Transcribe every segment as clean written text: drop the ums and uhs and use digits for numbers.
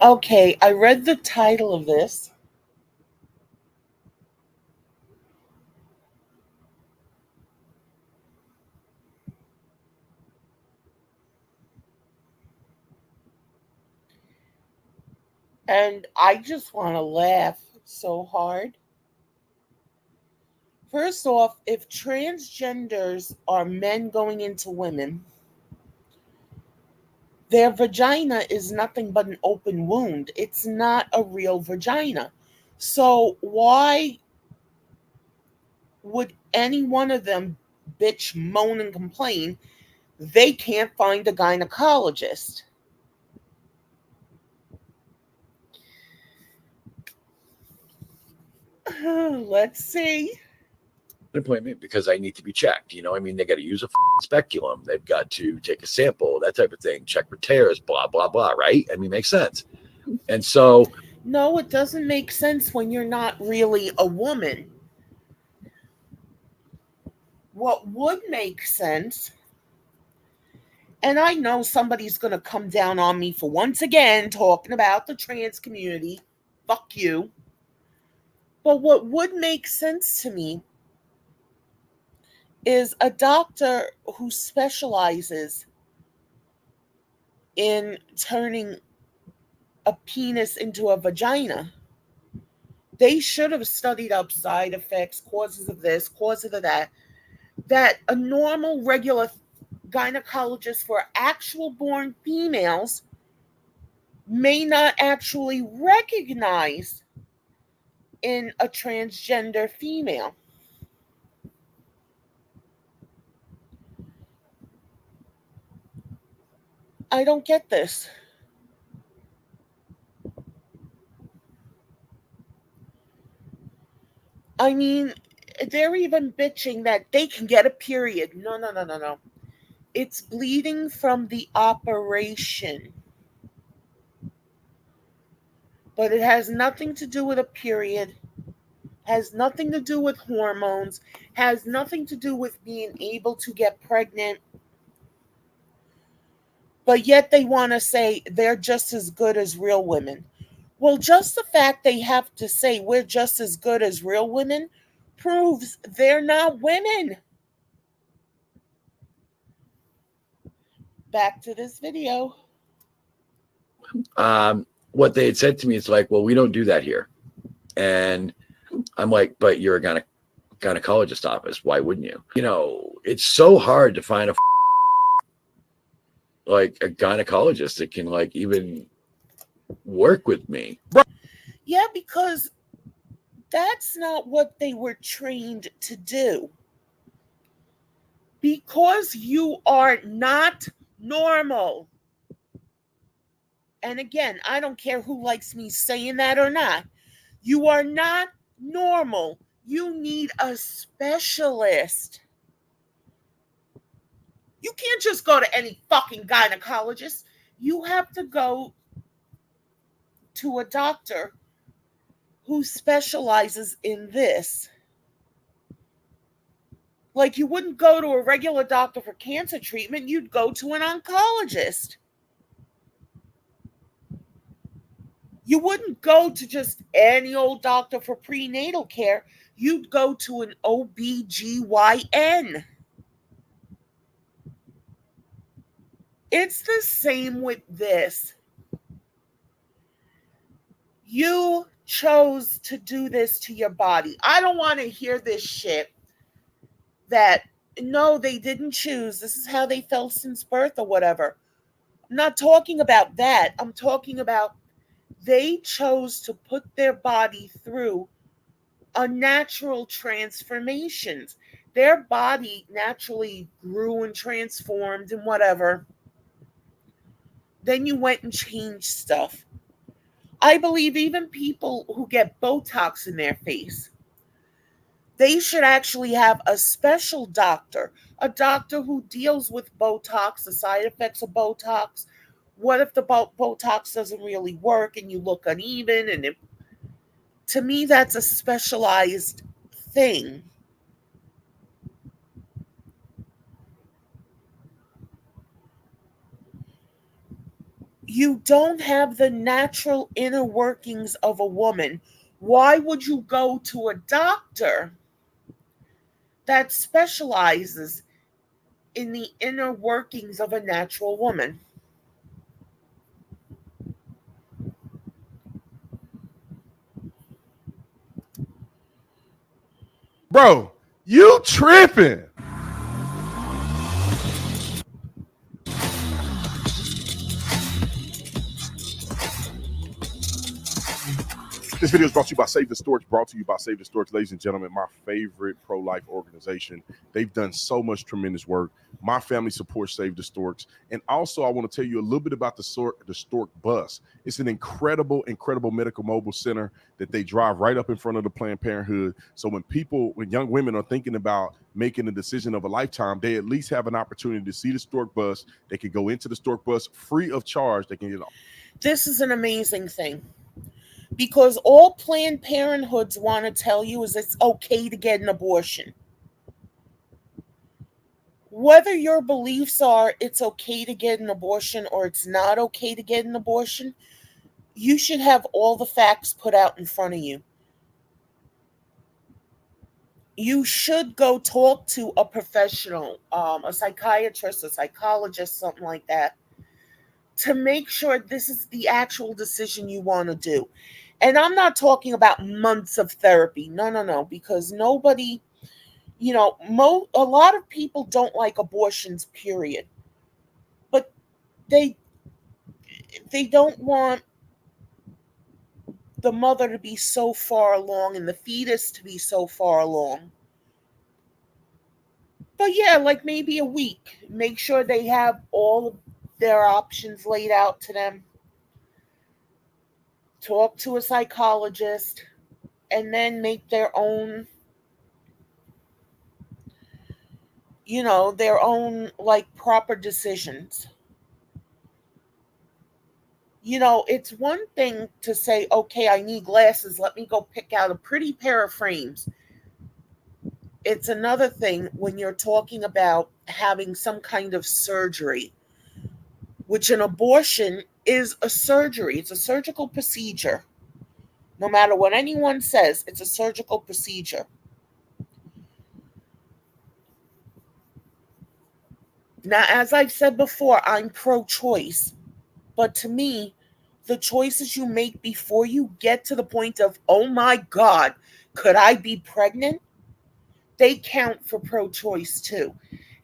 Okay, I read the title of this. And I just want to laugh so hard. First off, if transgenders are men going into women, their vagina is nothing but an open wound. It's not a real vagina. So, why would any one of them bitch, moan, and complain they can't find a gynecologist? Let's see. An appointment because I need to be checked. You know, I mean, they got to use a speculum, they've got to take a sample, that type of thing, check for tears, blah, blah, blah, right? I mean, makes sense. And so, No, it doesn't make sense when you're not really a woman. What would make sense, and I know somebody's going to come down on me for once again talking about the trans community. Fuck you. But what would make sense to me is a doctor who specializes in turning a penis into a vagina. They should have studied up side effects, causes of this, causes of that. That a normal, regular gynecologist for actual born females may not actually recognize in a transgender female. I don't get this. I mean, they're even bitching that they can get a period. No, no, no, no, no. It's bleeding from the operation. But it has nothing to do with a period, has nothing to do with hormones, has nothing to do with being able to get pregnant. But yet they want to say they're just as good as real women. Well, just the fact they have to say we're just as good as real women proves they're not women. Back to this video. what they had said to me is like, well, we don't do that here. And I'm like, but you're a gynecologist office. Why wouldn't you? You know, it's so hard to find like a gynecologist that can like even work with me. Yeah, because that's not what they were trained to do. Because you are not normal. And again, I don't care who likes me saying that or not. You are not normal. You need a specialist. You can't just go to any fucking gynecologist. You have to go to a doctor who specializes in this. Like, you wouldn't go to a regular doctor for cancer treatment, you'd go to an oncologist. You wouldn't go to just any old doctor for prenatal care, you'd go to an OBGYN. It's the same with this. You chose to do this to your body. I don't want to hear this shit that no, they didn't choose. This is how they felt since birth or whatever. I'm not talking about that. I'm talking about they chose to put their body through unnatural transformations. Their body naturally grew and transformed and whatever. Then you went and changed stuff. I believe even people who get Botox in their face, they should actually have a special doctor, a doctor who deals with Botox, the side effects of Botox. What if the Botox doesn't really work and you look uneven? To me, that's a specialized thing. You don't have the natural inner workings of a woman. Why would you go to a doctor that specializes in the inner workings of a natural woman? Bro, you tripping. This video is brought to you by Save the Storage, brought to you by Save the Storage, ladies and gentlemen, my favorite pro-life organization. They've done so much tremendous work. My family supports Save the Storks. And also, I want to tell you a little bit about the Stork Bus. It's an incredible medical mobile center that they drive right up in front of the Planned Parenthood. So when young women are thinking about making a decision of a lifetime, they at least have an opportunity to see the Stork Bus. They can go into the Stork Bus free of charge. They can get This is an amazing thing because all Planned Parenthoods want to tell you is it's okay to get an abortion. Whether your beliefs are it's okay to get an abortion or it's not okay to get an abortion, you should have all the facts put out in front of you. You should go talk to a professional, a psychiatrist, a psychologist, something like that, to make sure this is the actual decision you want to do. And I'm not talking about months of therapy. No, no, no, because nobody, a lot of people don't like abortions, period. But they they don't want the mother to be so far along and the fetus to be so far along. But yeah, like maybe a week. Make sure they have all of their options laid out to them. Talk to a psychologist and then make their own like proper decisions. It's one thing to say, okay, I need glasses. Let me go pick out a pretty pair of frames. It's another thing when you're talking about having some kind of surgery, which an abortion is a surgery. It's a surgical procedure. No matter what anyone says, it's a surgical procedure. Now, as I've said before, I'm pro choice. But to me, the choices you make before you get to the point of, oh my God, could I be pregnant? They count for pro choice too.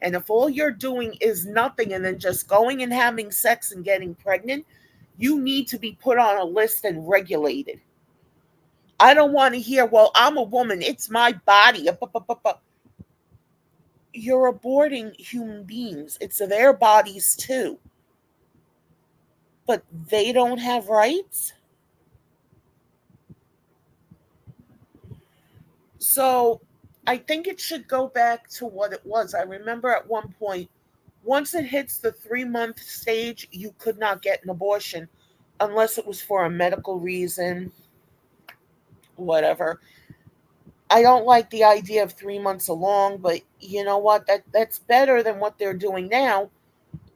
And if all you're doing is nothing and then just going and having sex and getting pregnant, you need to be put on a list and regulated. I don't want to hear, well, I'm a woman, it's my body. You're aborting human beings. It's their bodies too. But they don't have rights. So I think it should go back to what it was. I remember at one point, once it hits the 3 month stage, you could not get an abortion unless it was for a medical reason, whatever. I don't like the idea of 3 months along, but you know what? That's better than what they're doing now.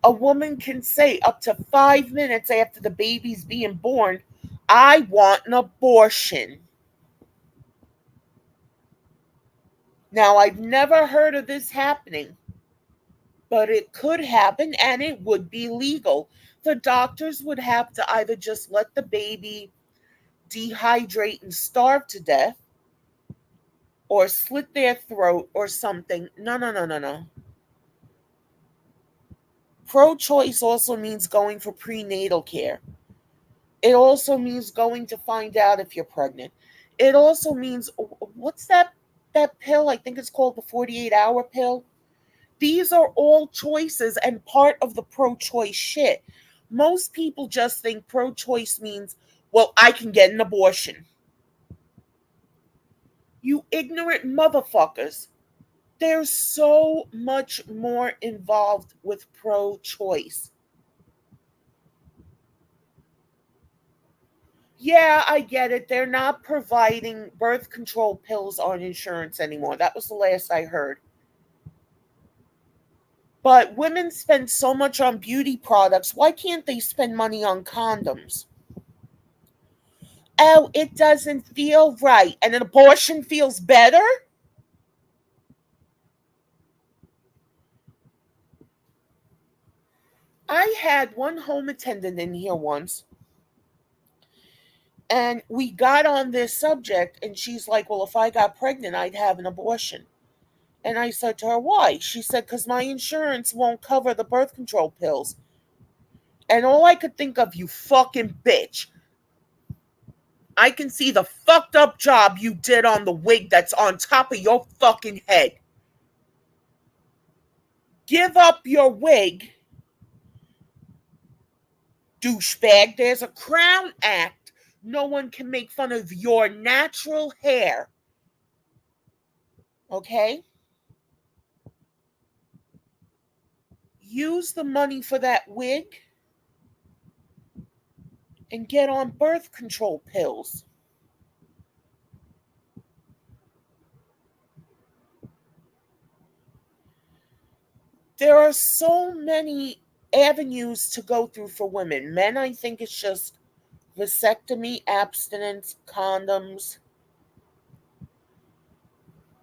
A woman can say up to 5 minutes after the baby's being born, I want an abortion. Now, I've never heard of this happening, but it could happen and it would be legal. The doctors would have to either just let the baby dehydrate and starve to death or slit their throat or something. No, no, no, no, no. Pro choice also means going for prenatal care. It also means going to find out if you're pregnant. It also means, what's that pill? I think it's called the 48-hour pill. These are all choices and part of the pro choice shit. Most people just think pro choice means, well, I can get an abortion. You ignorant motherfuckers. There's so much more involved with pro choice. Yeah, I get it. They're not providing birth control pills on insurance anymore. That was the last I heard. But women spend so much on beauty products. Why can't they spend money on condoms? Oh, it doesn't feel right. And an abortion feels better? I had one home attendant in here once, and we got on this subject, and she's like, well, if I got pregnant, I'd have an abortion. And I said to her, why? She said, because my insurance won't cover the birth control pills. And all I could think of, you fucking bitch, I can see the fucked up job you did on the wig that's on top of your fucking head. Give up your wig, douchebag. There's a Crown Act. No one can make fun of your natural hair. Okay? Use the money for that wig and get on birth control pills. There are so many avenues to go through for women. Men, I think it's just vasectomy, abstinence, condoms.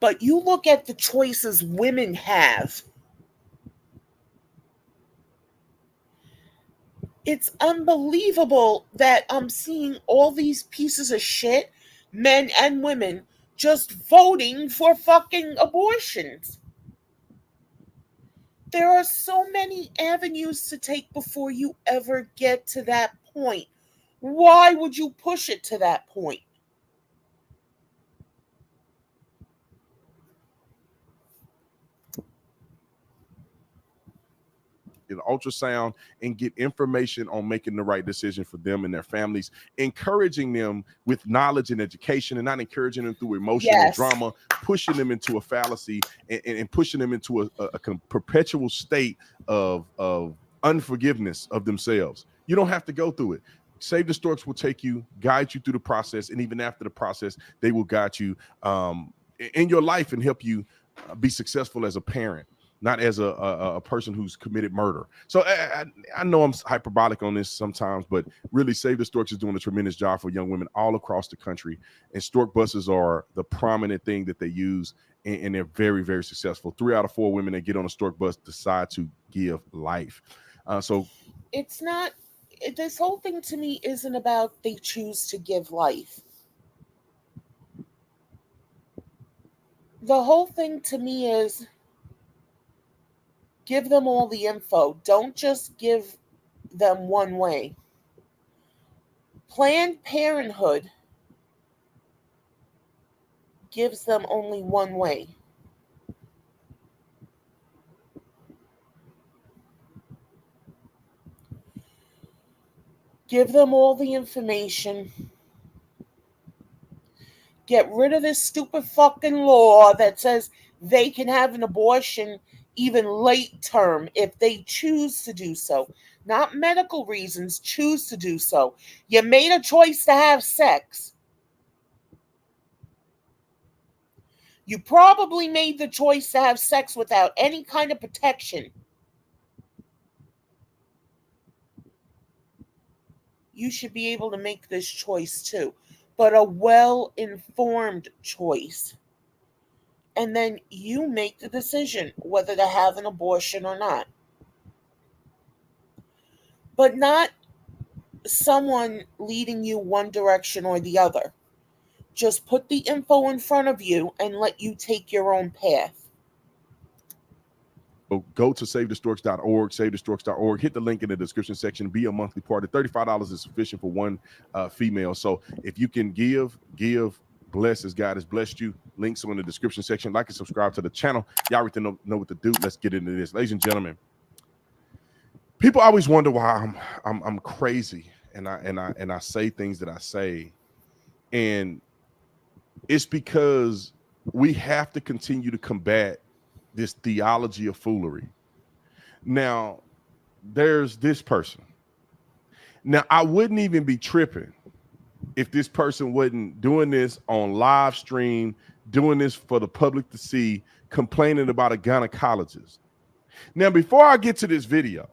But you look at the choices women have. It's unbelievable that I'm seeing all these pieces of shit, men and women, just voting for fucking abortions. There are so many avenues to take before you ever get to that point. Why would you push it to that point? An ultrasound and get information on making the right decision for them and their families, encouraging them with knowledge and education, and not encouraging them through emotional Yes. drama, pushing them into a fallacy, and pushing them into a perpetual state of unforgiveness of themselves. You don't have to go through it. Save the Storks will take you, guide you through the process, and even after the process, they will guide you in your life and help you be successful as a parent, not as a person who's committed murder. So I know I'm hyperbolic on this sometimes, but really Save the Storks is doing a tremendous job for young women all across the country. And Stork buses are the prominent thing that they use, and they're very, very successful. 3 out of 4 women that get on a Stork bus decide to give life. So it's not, this whole thing to me isn't about they choose to give life. The whole thing to me is give them all the info. Don't just give them one way. Planned Parenthood gives them only one way. Give them all the information. Get rid of this stupid fucking law that says they can have an abortion even late term if they choose to do so. Not medical reasons, choose to do so. You made a choice to have sex. You probably made the choice to have sex without any kind of protection. You should be able to make this choice too, but a well-informed choice. And then you make the decision whether to have an abortion or not. But not someone leading you one direction or the other. Just put the info in front of you and let you take your own path. go to SaveTheStorks.org, hit the link in the description section, be a monthly partner. $35 is sufficient for one female. So if you can give, bless as God has blessed you. Links are in the description section. Like and subscribe to the channel. Y'all already know what to do. Let's get into this. Ladies and gentlemen, people always wonder why I'm crazy and I say things that I say. And it's because we have to continue to combat this theology of foolery. Now, there's this person. Now, I wouldn't even be tripping if this person wasn't doing this on live stream, doing this for the public to see, complaining about a gynecologist. Now, before I get to this video,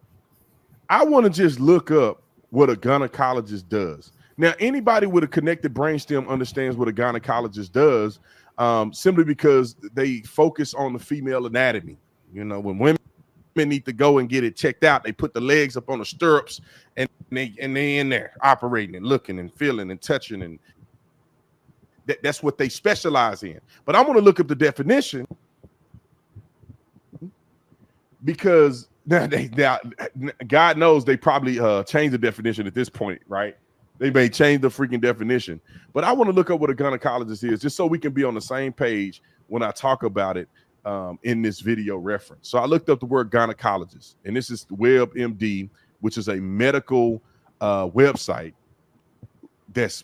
I want to just look up what a gynecologist does. Now, anybody with a connected brainstem understands what a gynecologist does, simply because they focus on the female anatomy. You know, when women need to go and get it checked out, they put the legs up on the stirrups and they in there operating and looking and feeling and touching, and that's what they specialize in. But I'm going to look up the definition, because now God knows they probably changed the definition at this point, right? They may change the freaking definition. But I want to look up what a gynecologist is, just so we can be on the same page when I talk about it in this video reference. So I looked up the word gynecologist, and this is WebMD, which is a medical website that's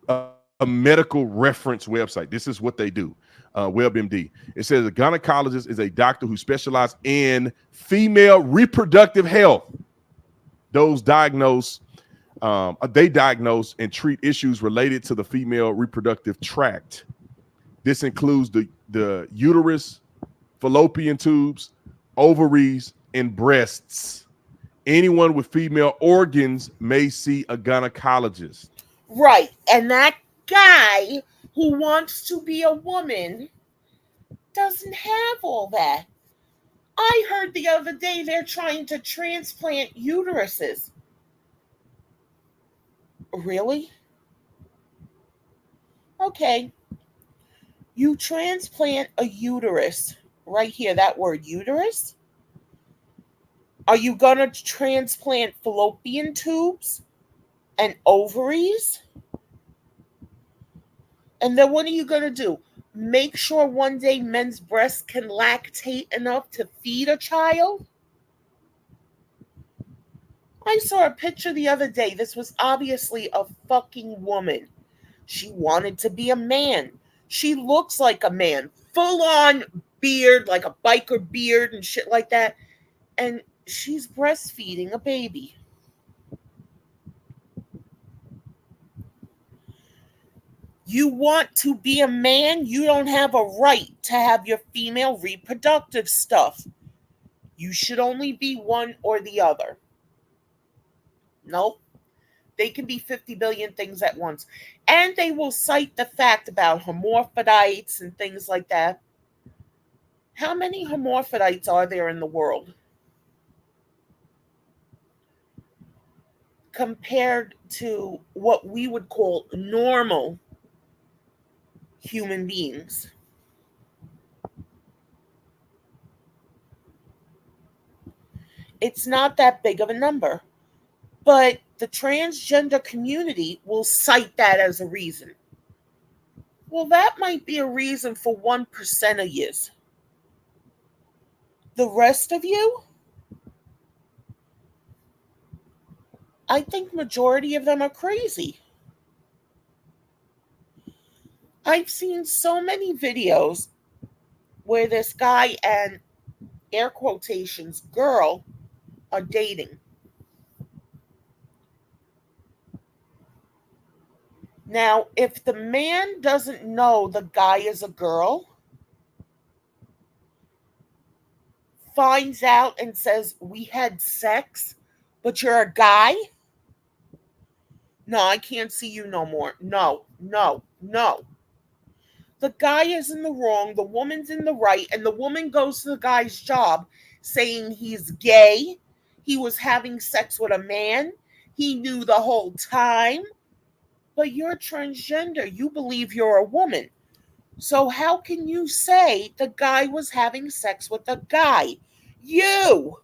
a medical reference website. This is what they do. WebMD. It says a gynecologist is a doctor who specializes in female reproductive health. They diagnose and treat issues related to the female reproductive tract. This includes the uterus, fallopian tubes, ovaries, and breasts. Anyone with female organs may see a gynecologist. Right. And that guy who wants to be a woman doesn't have all that. I heard the other day they're trying to transplant uteruses. Really? Okay. You transplant a uterus. Right here, that word uterus. Are you going to transplant fallopian tubes and ovaries? And then what are you going to do? Make sure one day men's breasts can lactate enough to feed a child? I saw a picture the other day. This was obviously a fucking woman. She wanted to be a man. She looks like a man. Full on beard, like a biker beard and shit like that. And she's breastfeeding a baby. You want to be a man, you don't have a right to have your female reproductive stuff. You should only be one or the other. Nope. They can be 50 billion things at once. And they will cite the fact about hermaphrodites and things like that. How many hermaphrodites are there in the world? Compared to what we would call normal human beings. It's not that big of a number. But the transgender community will cite that as a reason. Well, that might be a reason for 1% of you. The rest of you, I think majority of them are crazy. I've seen so many videos where this guy and, air quotations, girl are dating. Now, if the man doesn't know the guy is a girl, finds out and says, we had sex, but you're a guy? No, I can't see you no more. No. The guy is in the wrong, the woman's in the right, and the woman goes to the guy's job saying he's gay, he was having sex with a man, he knew the whole time, but you're transgender, you believe you're a woman. So how can you say the guy was having sex with a guy? You!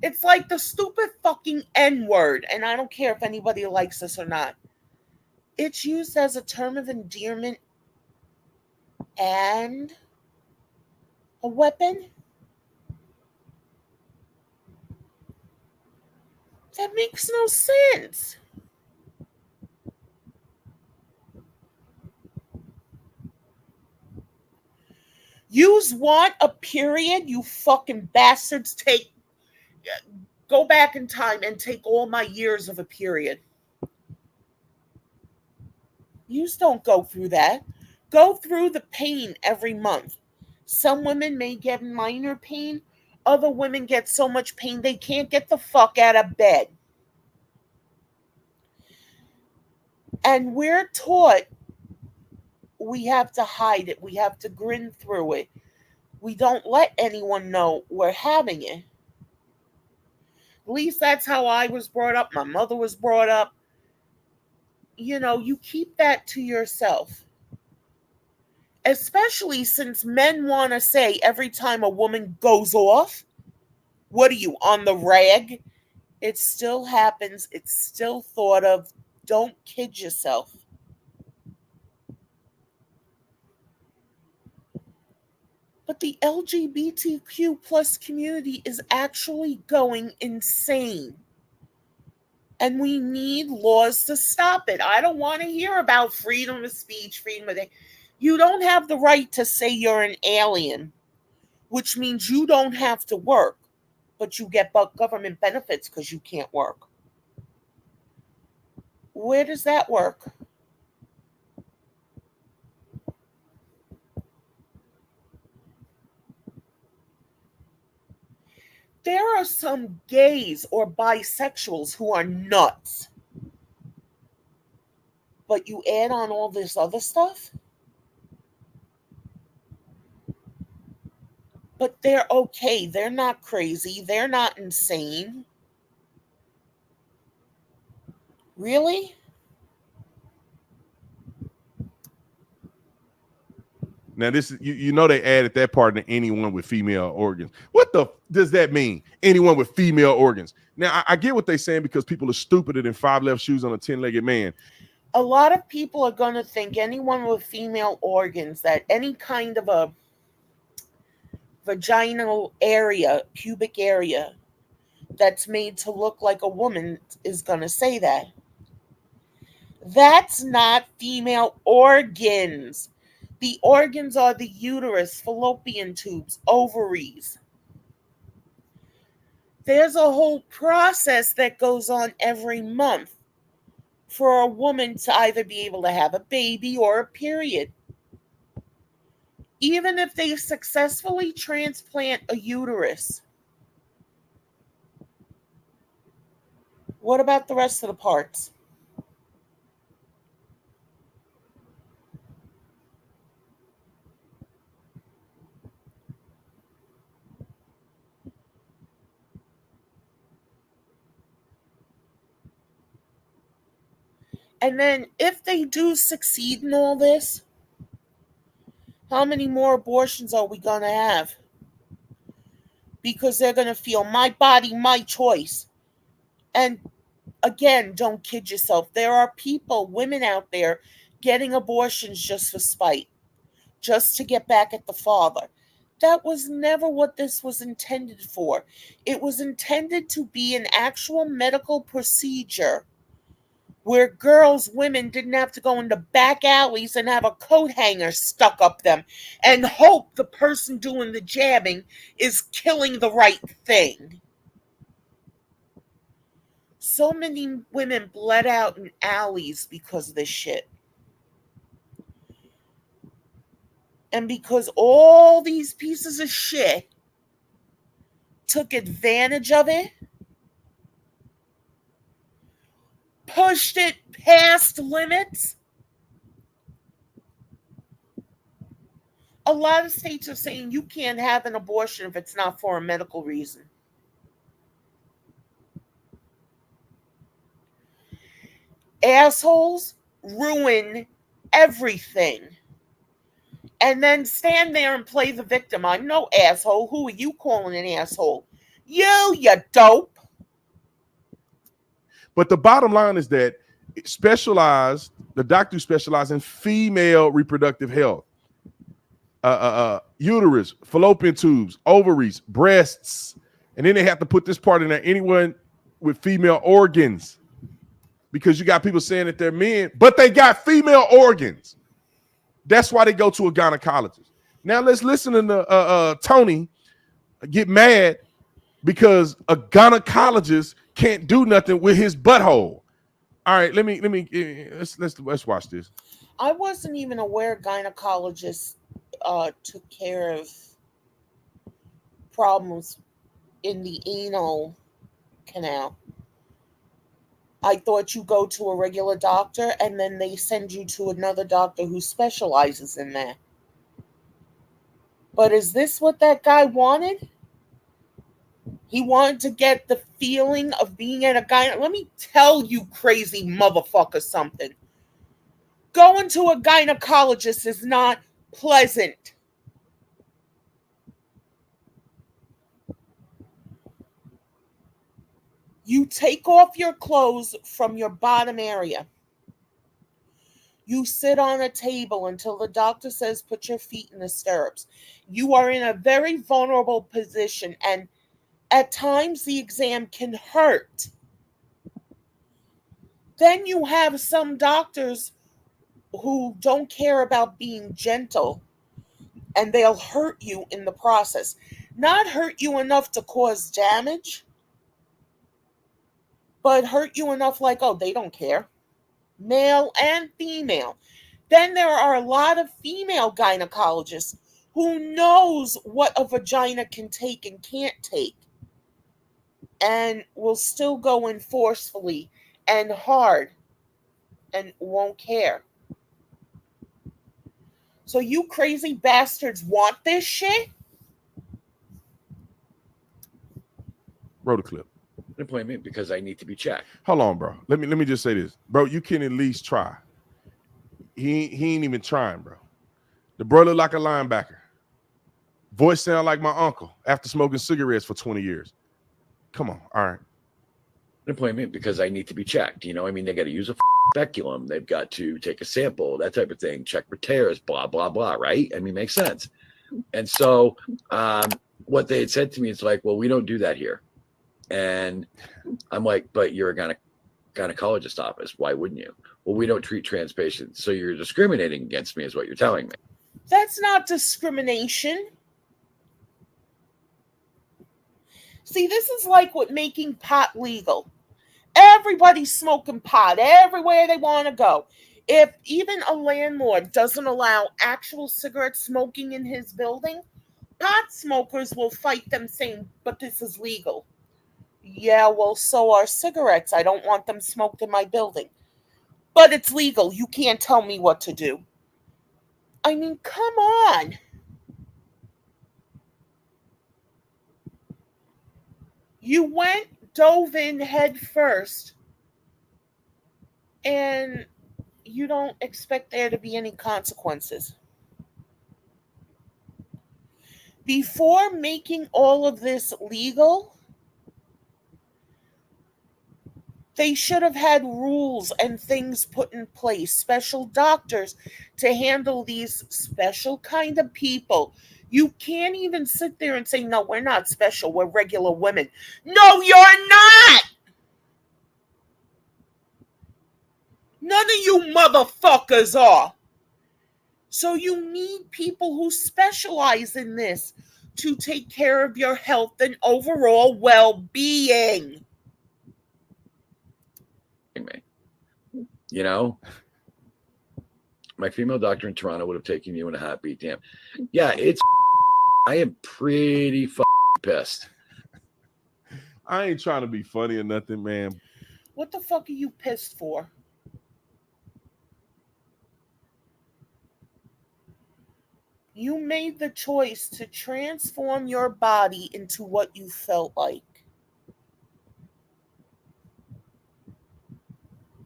It's like the stupid fucking N-word, and I don't care if anybody likes this or not. It's used as a term of endearment and a weapon. That makes no sense. Yous want a period, you fucking bastards. Go back in time and take all my years of a period. Yous don't go through that. Go through the pain every month. Some women may get minor pain. Other women get so much pain they can't get the fuck out of bed. And we're taught we have to hide it. We have to grin through it. We don't let anyone know we're having it. At least that's how I was brought up. My mother was brought up. You keep that to yourself. Especially since men want to say every time a woman goes off, what are you, on the rag? It still happens. It's still thought of. Don't kid yourself. But the LGBTQ plus community is actually going insane. And we need laws to stop it. I don't want to hear about freedom of speech, freedom of... You don't have the right to say you're an alien, which means you don't have to work, but you get government benefits because you can't work. Where does that work? There are some gays or bisexuals who are nuts. But you add on all this other stuff? But they're okay. They're not crazy. They're not insane. Really? Now this, they added that part to anyone with female organs. What does that mean? Anyone with female organs. Now I get what they're saying because people are stupider than 5 left shoes on a 10-legged man. A lot of people are going to think anyone with female organs, that any kind of a vaginal area, pubic area, that's made to look like a woman is going to say that. That's not female organs. The organs are the uterus, fallopian tubes, ovaries. There's a whole process that goes on every month for a woman to either be able to have a baby or a period. Even if they successfully transplant a uterus, what about the rest of the parts? And then if they do succeed in all this, how many more abortions are we going to have? Because they're going to feel my body, my choice. And again, don't kid yourself. There are people, women out there, getting abortions just for spite, just to get back at the father. That was never what this was intended for. It was intended to be an actual medical procedure where girls, women didn't have to go into back alleys and have a coat hanger stuck up them and hope the person doing the jabbing is killing the right thing. So many women bled out in alleys because of this shit. And because all these pieces of shit took advantage of it, pushed it past limits, a lot of states are saying you can't have an abortion if it's not for a medical reason. Assholes ruin everything and then stand there and play the victim. I'm no asshole. Who are you calling an asshole? You dope. But the bottom line is that the doctors specialize in female reproductive health, uterus, fallopian tubes, ovaries, breasts, and then they have to put this part in there, anyone with female organs, because you got people saying that they're men, but they got female organs. That's why they go to a gynecologist. Now let's listen to Tony get mad because a gynecologist can't do nothing with his butthole. All right, let's watch this. I wasn't even aware gynecologists took care of problems in the anal canal. I thought you go to a regular doctor and then they send you to another doctor who specializes in that. But is this what that guy wanted? He wanted to get the feeling of being at a guy. Let me tell you, crazy motherfucker, something. Going to a gynecologist is not pleasant. You take off your clothes from your bottom area. You sit on a table until the doctor says put your feet in the stirrups. You are in a very vulnerable position, and at times the exam can hurt. Then you have some doctors who don't care about being gentle, and they'll hurt you in the process. Not hurt you enough to cause damage, but hurt you enough like, oh, they don't care. Male and female. Then there are a lot of female gynecologists who knows what a vagina can take and can't take, and will still go in forcefully and hard and won't care. So you crazy bastards want this shit? Roll the clip. An appointment because I need to be checked. Hold on, bro. Let me just say this, bro. You can at least try. He ain't even trying, bro. The bro look like a linebacker. Voice sound like my uncle after smoking cigarettes for 20 years. Come on, all right. An appointment because I need to be checked. You know, I mean, they got to use a speculum. They've got to take a sample, that type of thing. Check for tears, blah blah blah. Right? I mean, makes sense. And so, what they had said to me is like, well, we don't do that here. And I'm like, but you're a gynecologist office. Why wouldn't you? Well, we don't treat trans patients. So you're discriminating against me is what you're telling me. That's not discrimination. See, this is like with making pot legal. Everybody's smoking pot everywhere they want to go. If even a landlord doesn't allow actual cigarette smoking in his building, pot smokers will fight them saying, but this is legal. Yeah, well, so are cigarettes. I don't want them smoked in my building. But it's legal. You can't tell me what to do. I mean, come on. You dove in head first, and you don't expect there to be any consequences. Before making all of this legal, they should have had rules and things put in place, special doctors to handle these special kind of people. You can't even sit there and say, no, we're not special, we're regular women. No, you're not! None of you motherfuckers are. So you need people who specialize in this to take care of your health and overall well-being. You know, my female doctor in Toronto would have taken you in a heartbeat. Damn. Yeah, I am pretty pissed. I ain't trying to be funny or nothing, man. What the fuck are you pissed for? You made the choice to transform your body into what you felt like.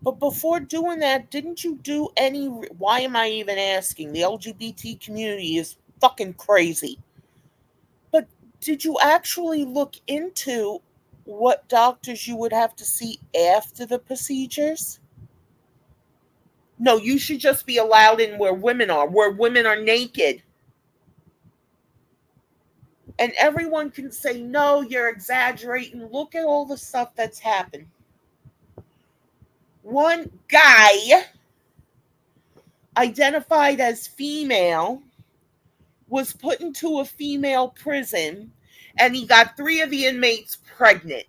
But before doing that, didn't you do any... Why am I even asking? The LGBT community is fucking crazy. But did you actually look into what doctors you would have to see after the procedures? No, you should just be allowed in where women are naked. And everyone can say, no, you're exaggerating. Look at all the stuff that's happened. One guy identified as female was put into a female prison, and he got 3 of the inmates pregnant.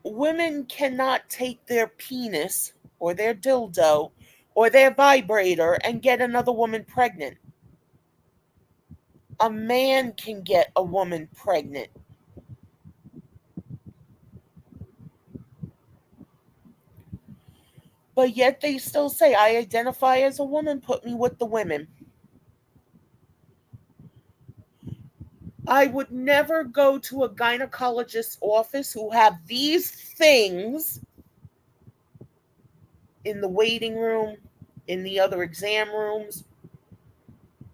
Women cannot take their penis or their dildo or their vibrator and get another woman pregnant. A man can get a woman pregnant. But yet they still say, I identify as a woman, put me with the women. I would never go to a gynecologist's office who have these things in the waiting room, in the other exam rooms,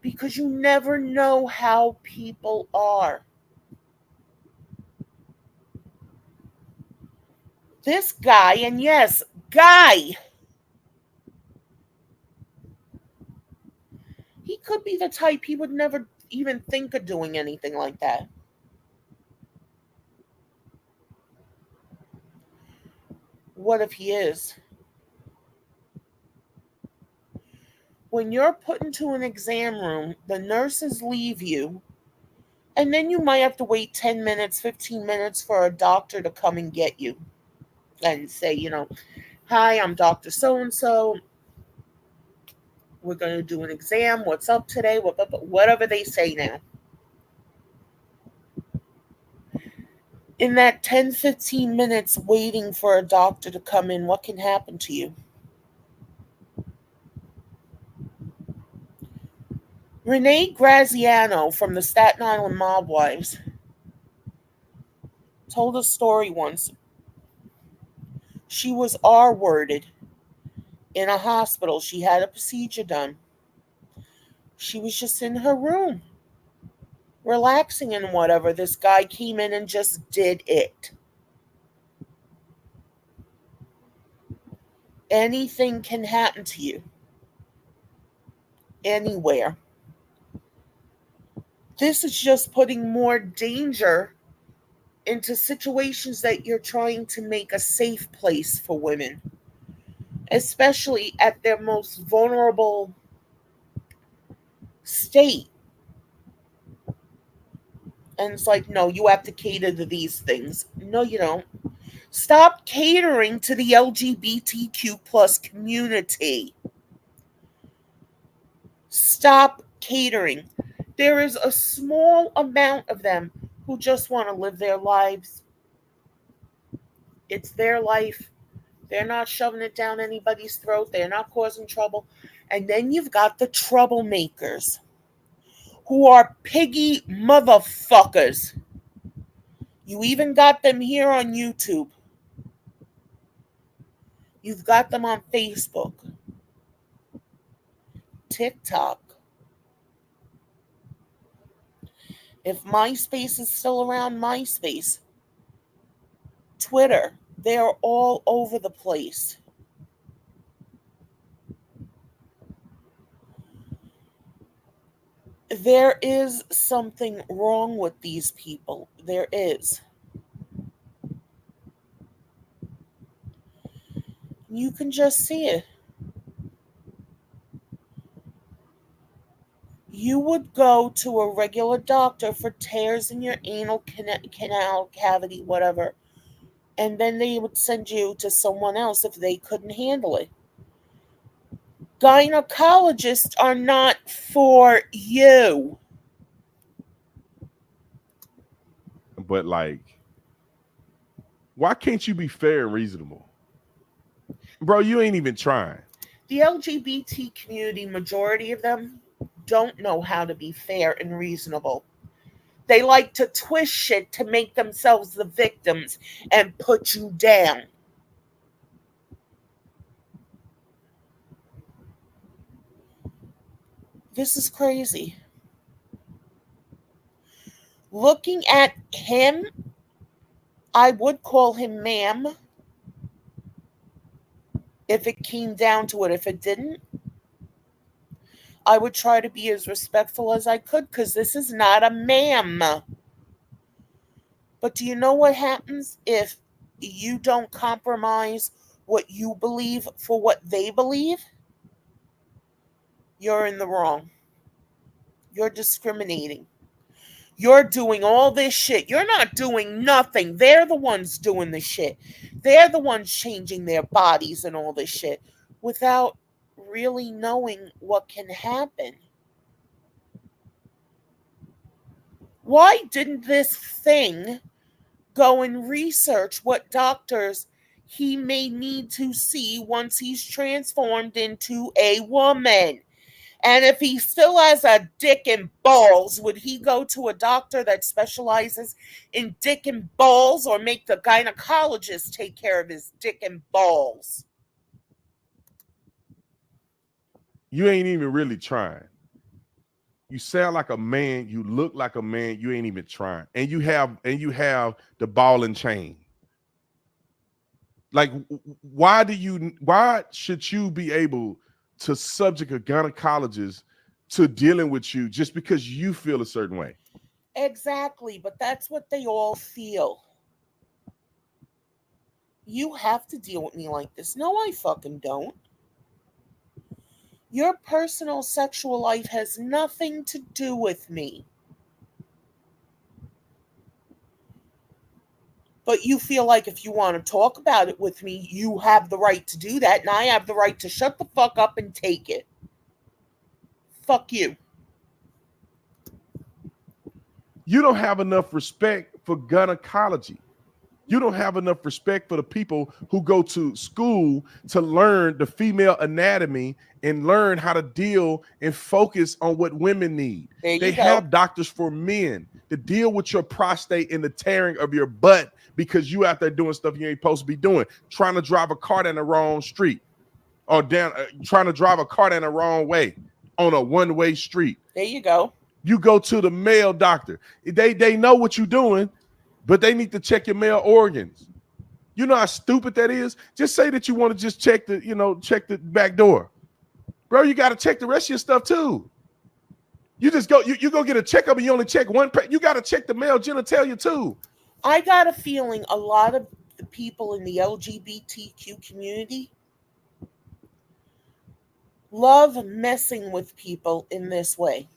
because you never know how people are. This guy, and yes, guy, he could be the type he would never even think of doing anything like that. What if he is? When you're put into an exam room, the nurses leave you, and then you might have to wait 10 minutes, 15 minutes for a doctor to come and get you and say, hi, I'm Dr. So and so. We're going to do an exam. What's up today? Whatever they say now. In that 10, 15 minutes waiting for a doctor to come in, what can happen to you? Renee Graziano from the Staten Island Mob Wives told a story once. She was R-worded in a hospital. She had a procedure done. She was just in her room, relaxing and whatever. This guy came in and just did it. Anything can happen to you. Anywhere. This is just putting more danger into situations that you're trying to make a safe place for women, especially at their most vulnerable state. And it's like, no, you have to cater to these things. No, you don't. Stop catering to the LGBTQ plus community. Stop catering. There is a small amount of them who just want to live their lives. It's their life. They're not shoving it down anybody's throat. They're not causing trouble. And then you've got the troublemakers who are piggy motherfuckers. You even got them here on YouTube. You've got them on Facebook, TikTok. If MySpace is still around, MySpace, Twitter, they're all over the place. There is something wrong with these people. There is. You can just see it. You would go to a regular doctor for tears in your anal canal cavity, whatever, and then they would send you to someone else if they couldn't handle it. Gynecologists are not for you. But like, why can't you be fair and reasonable? Bro, you ain't even trying. The LGBT community, majority of them, don't know how to be fair and reasonable. They like to twist shit to make themselves the victims and put you down. This is crazy. Looking at him, I would call him ma'am if it came down to it. If it didn't, I would try to be as respectful as I could, because this is not a ma'am. But do you know what happens if you don't compromise what you believe for what they believe? You're in the wrong. You're discriminating. You're doing all this shit. You're not doing nothing. They're the ones doing the shit. They're the ones changing their bodies and all this shit without really knowing what can happen. Why didn't this thing go and research what doctors he may need to see once he's transformed into a woman? And if he still has a dick and balls, would he go to a doctor that specializes in dick and balls, or make the gynecologist take care of his dick and balls? You ain't even really trying. You sound like a man, you look like a man, you ain't even trying. And you have the ball and chain. Like, why should you be able to subject a gynecologist to dealing with you just because you feel a certain way? Exactly, but that's what they all feel. You have to deal with me like this. No, I fucking don't. Your personal sexual life has nothing to do with me. But you feel like if you want to talk about it with me, you have the right to do that, and I have the right to shut the fuck up and take it. Fuck you. You don't have enough respect for gynecology. You don't have enough respect for the people who go to school to learn the female anatomy and learn how to deal and focus on what women need. They have doctors for men to deal with your prostate and the tearing of your butt because you out there doing stuff you ain't supposed to be doing, trying to drive a car down the wrong street, or trying to drive a car down the wrong way on a one-way street. There you go. You go to the male doctor. They know what you're doing, but they need to check your male organs. You know how stupid that is? Just say that you want to just check the back door. Bro, you got to check the rest of your stuff too. You just go, you go get a checkup and you only check one. You got to check the male genitalia too. I got a feeling a lot of the people in the LGBTQ community love messing with people in this way.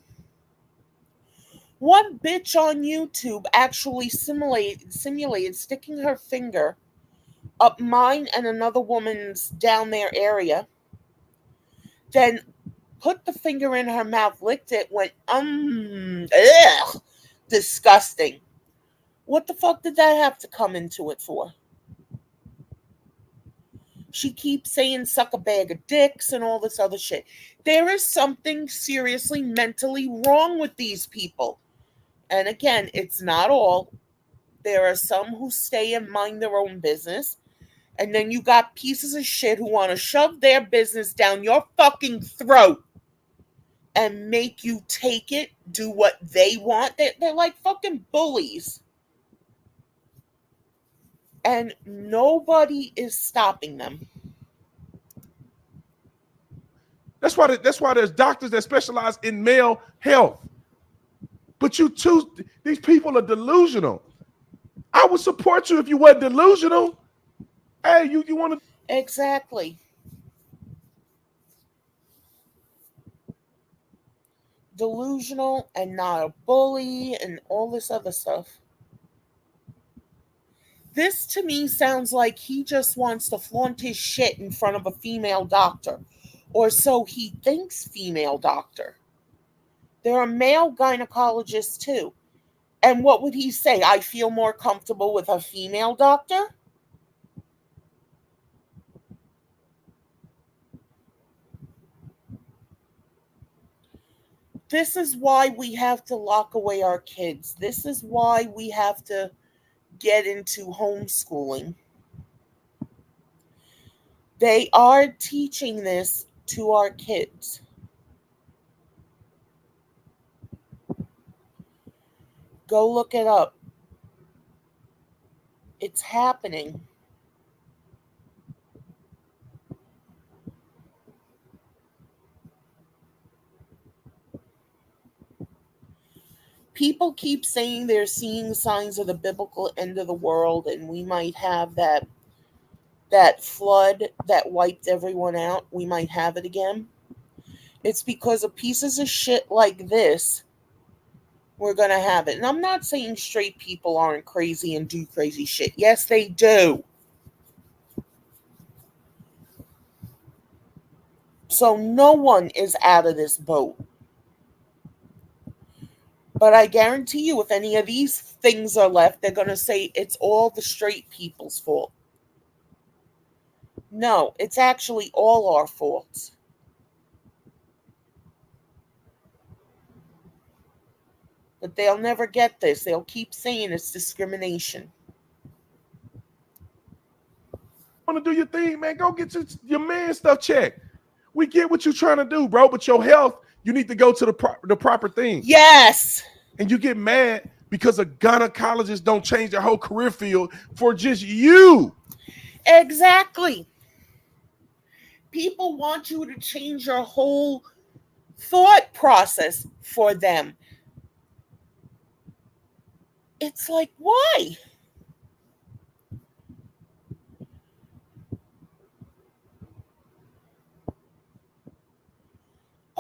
One bitch on YouTube actually simulated sticking her finger up mine and another woman's down their area, then put the finger in her mouth, licked it, went, ugh, disgusting. What the fuck did that have to come into it for? She keeps saying suck a bag of dicks and all this other shit. There is something seriously mentally wrong with these people. And again, it's not all. There are some who stay and mind their own business. And then you got pieces of shit who want to shove their business down your fucking throat and make you take it, do what they want. They're like fucking bullies. And nobody is stopping them. That's why there's doctors that specialize in male health. But these people are delusional. I would support you if you weren't delusional. Hey, you want to... Exactly. Delusional and not a bully and all this other stuff. This to me sounds like he just wants to flaunt his shit in front of a female doctor. Or so he thinks, female doctor. There are male gynecologists too. And what would he say? I feel more comfortable with a female doctor? This is why we have to lock away our kids. This is why we have to get into homeschooling. They are teaching this to our kids. Go look it up. It's happening. People keep saying they're seeing signs of the biblical end of the world, and we might have that flood that wiped everyone out. We might have it again. It's because of pieces of shit like this we're going to have it. And I'm not saying straight people aren't crazy and do crazy shit. Yes, they do. So no one is out of this boat. But I guarantee you, if any of these things are left, they're going to say it's all the straight people's fault. No, it's actually all our faults. But they'll never get this. They'll keep saying it's discrimination. Want to do your thing, man? Go get your man stuff checked. We get what you're trying to do, bro. But your health, you need to go to the proper thing. Yes. And you get mad because a gynecologist don't change their whole career field for just you. Exactly. People want you to change your whole thought process for them. It's like, why?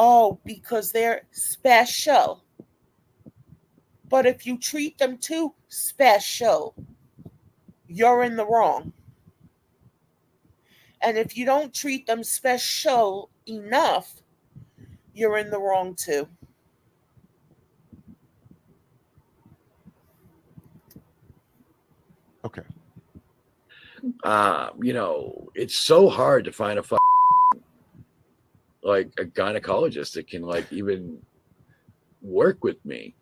Oh, because they're special. But if you treat them too special, you're in the wrong. And if you don't treat them special enough, you're in the wrong too. Okay. It's so hard to find like a gynecologist that can like even work with me,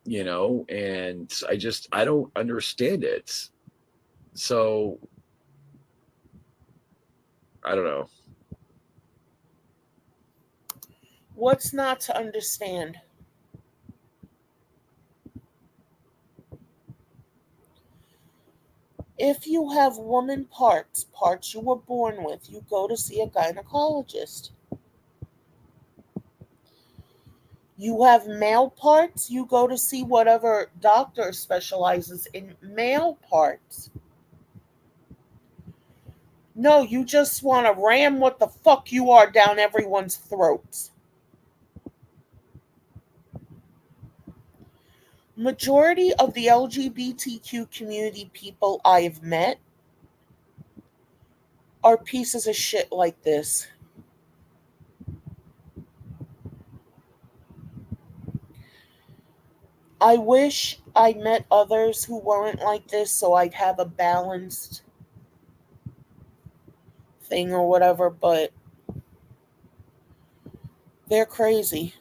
and I don't understand it. So I don't know. What's not to understand? If you have woman parts you were born with, you go to see a gynecologist. You have male parts, you go to see whatever doctor specializes in male parts. No, you just want to ram what the fuck you are down everyone's throats. Majority of the LGBTQ community people I've met are pieces of shit like this. I wish I met others who weren't like this so I'd have a balanced thing or whatever, but they're crazy.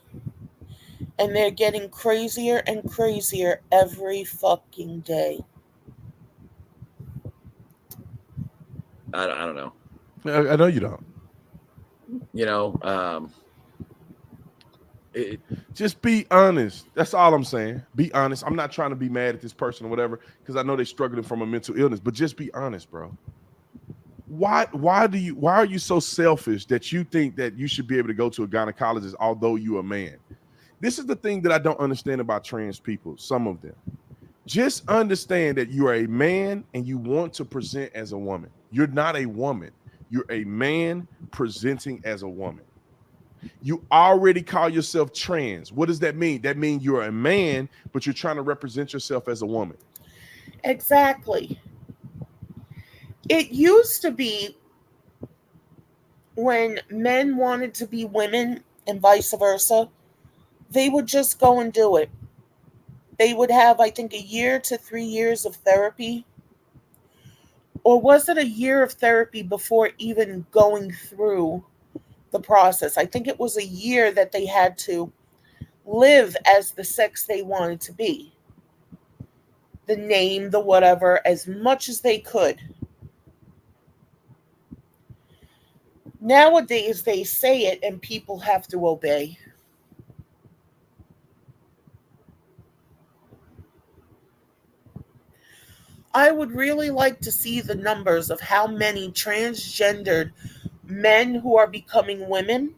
And they're getting crazier and crazier every fucking day. I don't know. I know you don't. Just be honest. That's all I'm saying. Be honest. I'm not trying to be mad at this person or whatever because I know they're struggling from a mental illness, but just be honest, bro. Why are you so selfish that you think that you should be able to go to a gynecologist although you're a man? This is the thing that I don't understand about trans people, some of them. Just understand that you are a man and you want to present as a woman. You're not a woman. You're a man presenting as a woman. You already call yourself trans. What does that mean? That means you're a man, but you're trying to represent yourself as a woman. Exactly. It used to be when men wanted to be women and vice versa, they would just go and do it. They would have, I think, 1 to 3 years of therapy. Or was it a year of therapy before even going through the process? I think it was a year that they had to live as the sex they wanted to be. The name, the whatever, as much as they could. Nowadays, they say it and people have to obey. I would really like to see the numbers of how many transgendered men who are becoming women,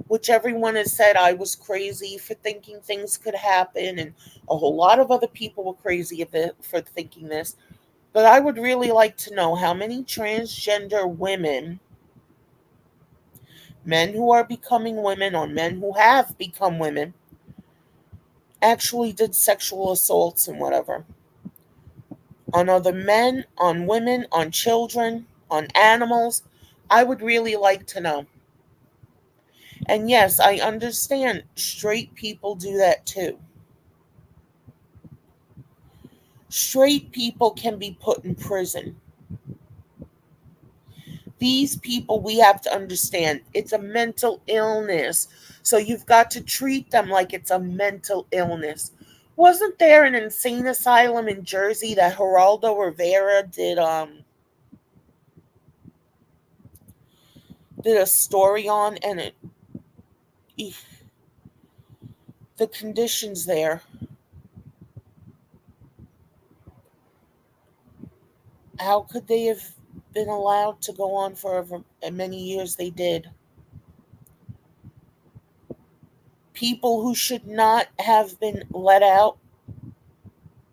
which everyone has said I was crazy for thinking things could happen, and a whole lot of other people were crazy for thinking this. But I would really like to know how many transgender women, men who are becoming women or men who have become women, actually did sexual assaults and whatever on other men, on women, on children, on animals. I would really like to know. And yes, I understand straight people do that too. Straight people can be put in prison. These people, we have to understand, it's a mental illness. So you've got to treat them like it's a mental illness. Wasn't there an insane asylum in Jersey that Geraldo Rivera did a story on, and the conditions there, how could they have been allowed to go on for many years they did? People who should not have been let out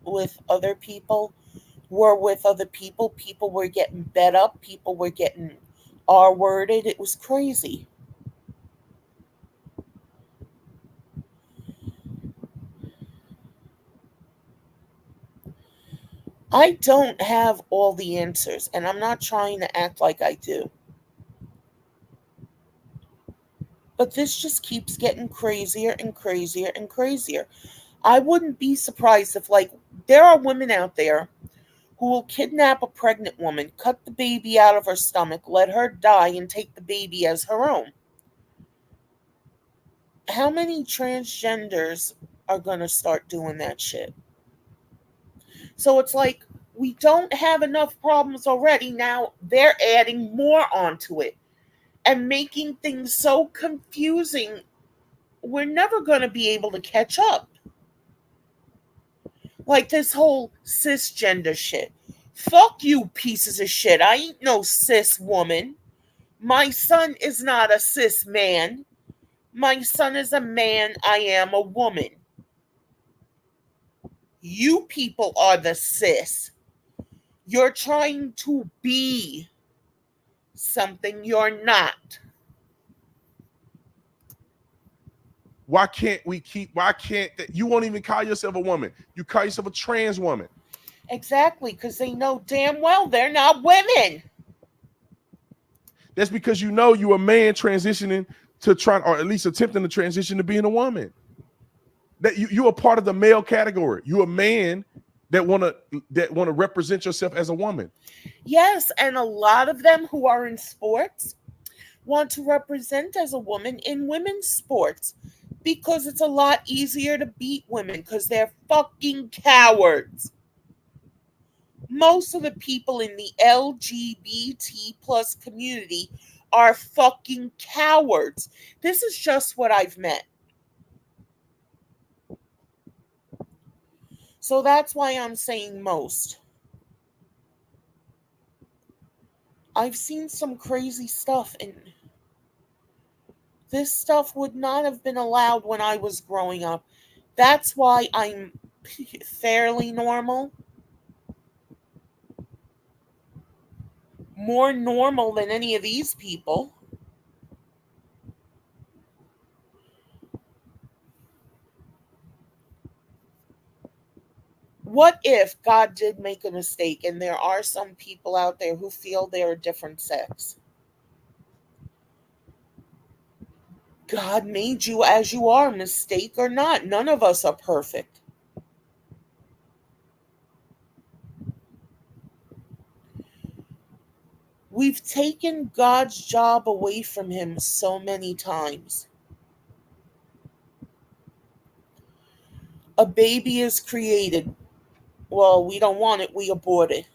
with other people were with other people. People were getting bed up. People were getting R worded. It was crazy. I don't have all the answers, and I'm not trying to act like I do. But this just keeps getting crazier and crazier and crazier. I wouldn't be surprised if, like, there are women out there who will kidnap a pregnant woman, cut the baby out of her stomach, let her die, and take the baby as her own. How many transgenders are going to start doing that shit? So it's like we don't have enough problems already. Now they're adding more onto it and making things so confusing. We're never going to be able to catch up. Like this whole cisgender shit. Fuck you, pieces of shit. I ain't no cis woman. My son is not a cis man. My son is a man. I am a woman. You people are the cis. You're trying to be something you're not. Why can't you won't even call yourself a woman? You call yourself a trans woman. Exactly, because they know damn well they're not women. That's because you know you're a man transitioning to trying, or at least attempting to transition to being a woman. That you're a part of the male category. You're a man that wanna represent yourself as a woman. Yes, and a lot of them who are in sports want to represent as a woman in women's sports because it's a lot easier to beat women because they're fucking cowards. Most of the people in the LGBT plus community are fucking cowards. This is just what I've met. So that's why I'm saying most. I've seen some crazy stuff, and this stuff would not have been allowed when I was growing up. That's why I'm fairly normal. More normal than any of these people. What if God did make a mistake and there are some people out there who feel they're a different sex? God made you as you are, mistake or not. None of us are perfect. We've taken God's job away from him so many times. A baby is created. Well, we don't want it, we abort it.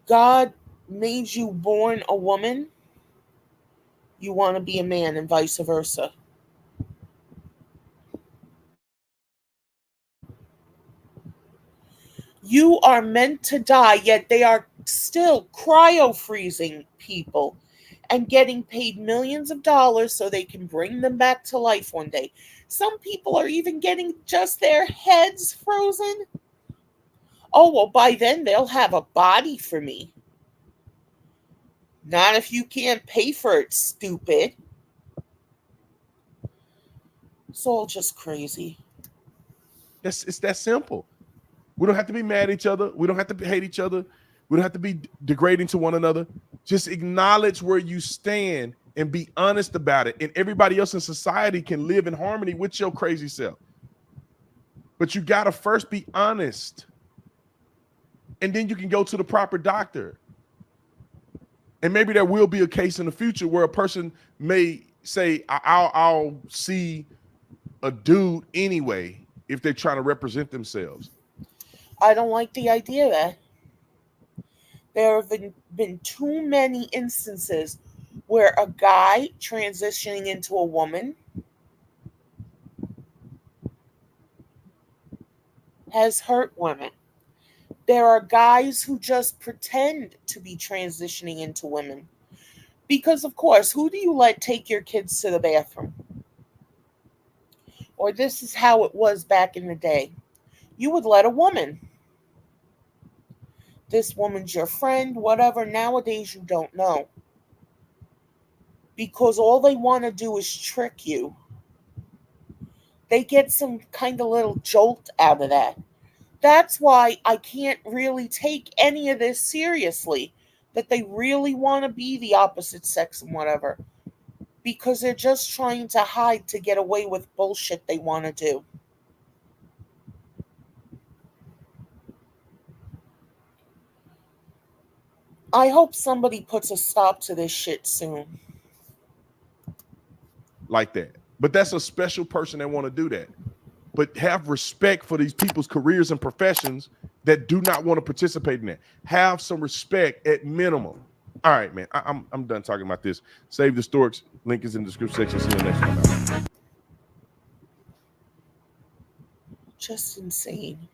God made you born a woman, you want to be a man, and vice versa. You are meant to die, yet they are still cryo freezing people and getting paid millions of dollars so they can bring them back to life one day. Some people are even getting just their heads frozen. Oh, well, by then they'll have a body for me. Not if you can't pay for it, stupid. It's all just crazy. It's that simple. We don't have to be mad at each other. We don't have to hate each other. We don't have to be degrading to one another. Just acknowledge where you stand and be honest about it. And everybody else in society can live in harmony with your crazy self. But you got to first be honest. And then you can go to the proper doctor. And maybe there will be a case in the future where a person may say, I'll see a dude anyway if they're trying to represent themselves. I don't like the idea of that. There have been too many instances where a guy transitioning into a woman has hurt women. There are guys who just pretend to be transitioning into women. Because, of course, who do you let take your kids to the bathroom? Or this is how it was back in the day. You would let a woman. This woman's your friend, whatever. Nowadays, you don't know. Because all they want to do is trick you. They get some kind of little jolt out of that. That's why I can't really take any of this seriously. That they really want to be the opposite sex and whatever. Because they're just trying to hide to get away with bullshit they want to do. I hope somebody puts a stop to this shit soon. Like that. But that's a special person that want to do that. But have respect for these people's careers and professions that do not want to participate in that. Have some respect at minimum. All right, man. I'm done talking about this. Save the Storks. Link is in the description section. See you next time. Just insane.